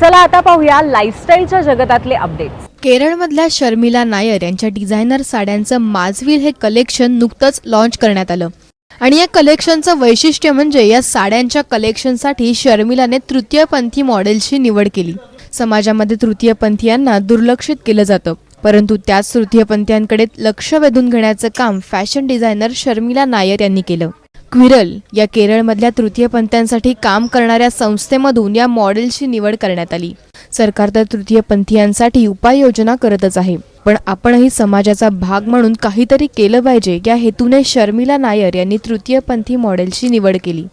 चला आता पाहूया लाईफस्टाईलच्या जगतातले अपडेट्स। केरळमधल्या शर्मिला नायर यांच्या डिझायनर साड्यांचं माझवील हे कलेक्शन नुकतंच लॉन्च करण्यात आलं आणि या कलेक्शनचं वैशिष्ट्य म्हणजे या साड्यांच्या कलेक्शनसाठी शर्मिलाने तृतीयपंथी मॉडेल्सची निवड केली। समाजामध्ये तृतीयपंथीयांना दुर्लक्षित केलं जातं, परंतु त्याच तृतीयपंथीयांकडे लक्ष वेधून घेण्याचं काम फॅशन डिझायनर शर्मिला नायर यांनी केलं। क्विरल या केरळमधल्या तृतीयपंथीयांसाठी काम करणाऱ्या संस्थेमधून या मॉडेलची निवड करण्यात आली। सरकार तर तृतीयपंथीयांसाठी उपाययोजना करतच आहे, पण आपणही समाजाचा भाग म्हणून काहीतरी केलं पाहिजे या हेतूने शर्मिला नायर यांनी तृतीयपंथी मॉडेलची निवड केली।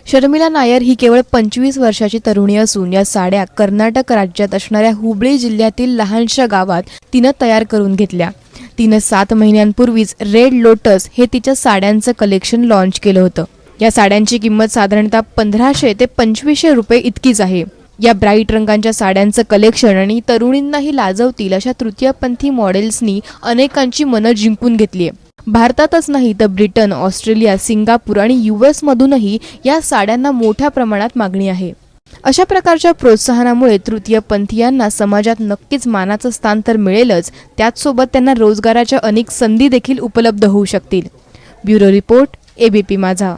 शर्मिला नायर ही केवळ 25 वर्षाची तरुणी असून या साड्या कर्नाटक राज्यात असणाऱ्या हुबळी जिल्ह्यातील लहानशा गावात तिनं तयार करून घेतल्या। तिनं 7 महिन्यांपूर्वीच रेड लोटस हे तिच्या साड्यांचं कलेक्शन लॉन्च केलं होतं। या साड्यांची किंमत साधारणतः 1500 ते 2500 रुपये इतकीच आहे। या ब्राईट रंगांच्या साड्यांचं कलेक्शन आणि तरुणींनाही लाजवतील अशा तृतीयपंथी मॉडेल्सनी अनेकांची मनं जिंकून घेतली आहे। भारतातच नाही तर ब्रिटन, ऑस्ट्रेलिया, सिंगापूर आणि US मधूनही या साड्यांना मोठ्या प्रमाणात मागणी आहे। अशा प्रकारच्या प्रोत्साहनामुळे तृतीयपंथीयांना समाजात नक्कीच मानाचं स्थान तर मिळेलच, त्याचसोबत त्यांना रोजगाराच्या अनेक संधी देखील उपलब्ध होऊ शकतील। ब्युरो रिपोर्ट, ABP माझा।